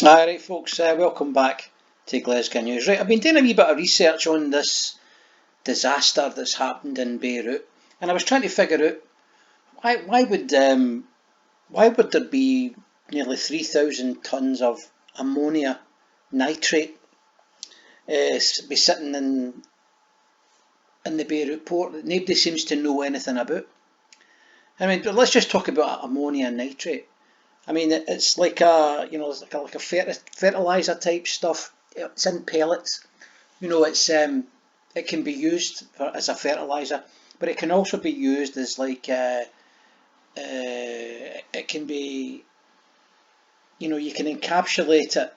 Alright folks, welcome back to Glesga News. Right, I've been doing a wee bit of research on this disaster that's happened in Beirut, and I was trying to figure out why would there be nearly 3,000 tonnes of ammonia nitrate be sitting in the Beirut port that nobody seems to know anything about. I mean, let's just talk about ammonia nitrate. I mean, it's like a fertilizer type stuff. It's in pellets. It can be used as a fertilizer, but it can also be used as it can be, you can encapsulate it,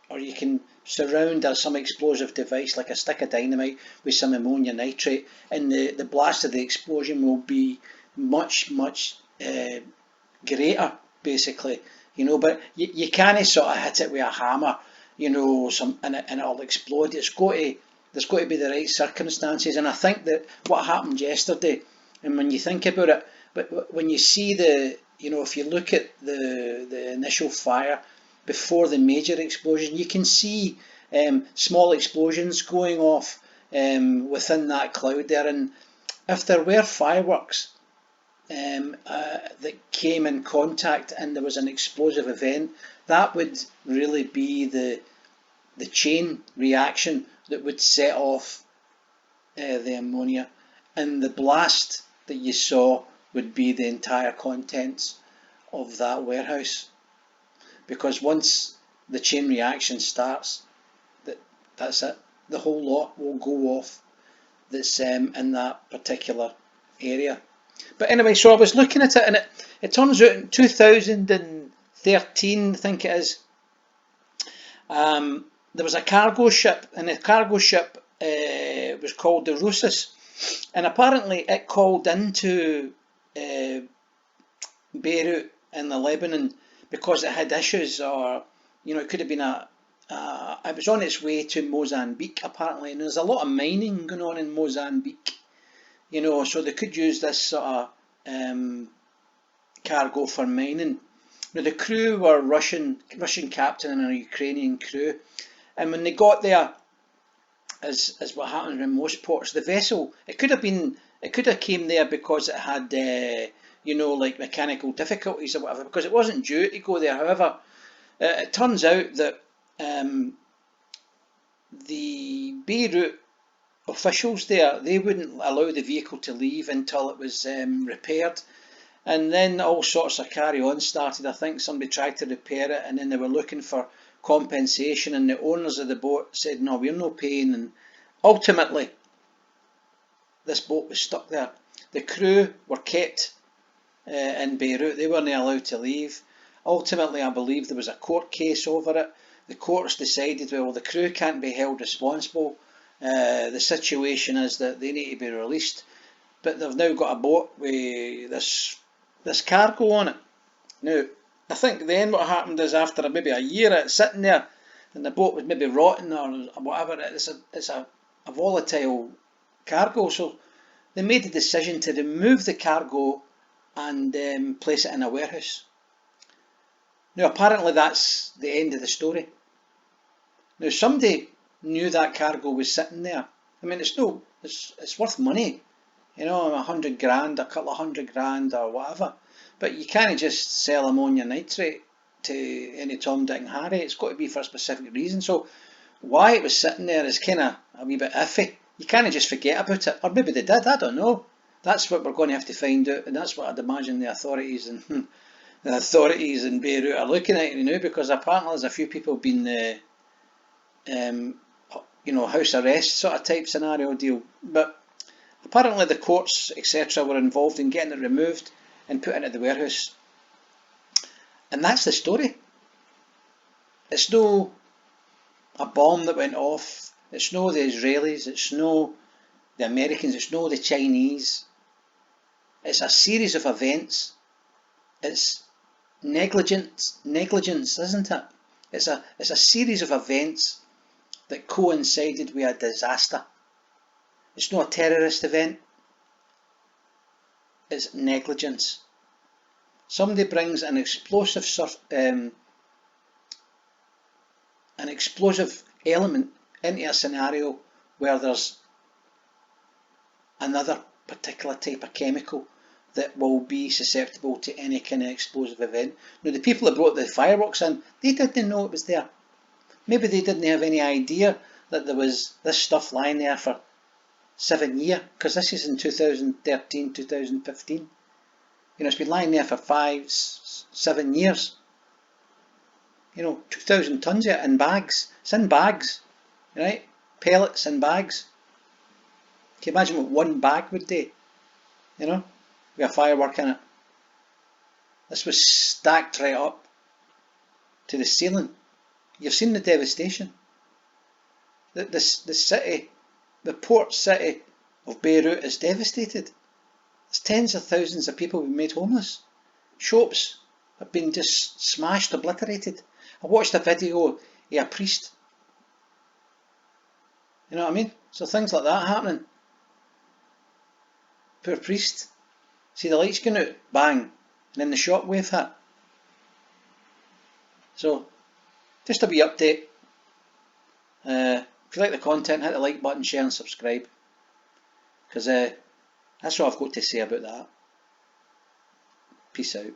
or you can surround some explosive device like a stick of dynamite with some ammonia nitrate, and the blast of the explosion will be much greater, basically. But you can't sort of hit it with a hammer, and it'll explode. There's got to be the right circumstances, and I think that what happened yesterday, and when you think about it, but when you see if you look at the initial fire before the major explosion, you can see small explosions going off within that cloud there, and if there were fireworks that came in contact and there was an explosive event, that would really be the chain reaction that would set off the ammonia, and the blast that you saw would be the entire contents of that warehouse, because once the chain reaction starts, that's it. The whole lot will go off that's in that particular area. But anyway, so I was looking at it, and it turns out in 2013, I think it is, there was a cargo ship, and the cargo ship was called the Rhosus, and apparently it called into Beirut in the Lebanon because it had issues, or it could have been it was on its way to Mozambique apparently, and there's a lot of mining going on in Mozambique. So they could use this sort of cargo for mining. Now the crew were Russian captain and a Ukrainian crew, and when they got there, as what happens in most ports, the vessel it could have came there because it had like mechanical difficulties or whatever, because it wasn't due to go there. However, it turns out that the Beirut officials there, they wouldn't allow the vehicle to leave until it was repaired, and then all sorts of carry on started. I think somebody tried to repair it, and then they were looking for compensation, and the owners of the boat said, no, we're no paying, and ultimately this boat was stuck there. The crew were kept in Beirut. They weren't allowed to leave. Ultimately, I believe there was a court case over it. The courts decided, well, the crew can't be held responsible. The situation is that they need to be released, but they've now got a boat with this cargo on it. Now, I think then what happened is, after maybe a year it's sitting there, and the boat was maybe rotten or whatever, it's a volatile cargo, so they made the decision to remove the cargo and place it in a warehouse. Now, apparently that's the end of the story. Now, somebody knew that cargo was sitting there. I mean, it's worth money, 100 grand, a couple of £100,000 or whatever. But you can't just sell ammonia nitrate to any Tom, Dick and Harry. It's got to be for a specific reason. So why it was sitting there is kind of a wee bit iffy. You can't just forget about it, or maybe they did. I don't know. That's what we're going to have to find out, and that's what I'd imagine the authorities in Beirut are looking at, because apparently there's a few people been house arrest sort of type scenario deal. But apparently the courts, etc., were involved in getting it removed and put into the warehouse. And that's the story. It's no a bomb that went off. It's no the Israelis. It's no the Americans. It's no the Chinese. It's a series of events. It's negligence, isn't it? It's a series of events that coincided with a disaster. It's not a terrorist event. It's negligence. Somebody brings an explosive an explosive element into a scenario where there's another particular type of chemical that will be susceptible to any kind of explosive event. Now, the people that brought the fireworks in, they didn't know it was there. Maybe they didn't have any idea that there was this stuff lying there for 7 years, because this is in 2013, 2015. You know, it's been lying there for 5, 7 years. You know, 2,000 tons of it in bags. It's in bags, right? Pellets in bags. Can you imagine what one bag would do? You know, with a firework in it. This was stacked right up to the ceiling. You've seen the devastation. The city, the port city of Beirut is devastated. There's tens of thousands of people being made homeless. Shops have been just smashed, obliterated. I watched a video of a priest. You know what I mean? So things like that happening. Poor priest. See the lights going out, bang, and then the shockwave hit. So, just a wee update. If you like the content, hit the like button, share and subscribe. Because that's all I've got to say about that. Peace out.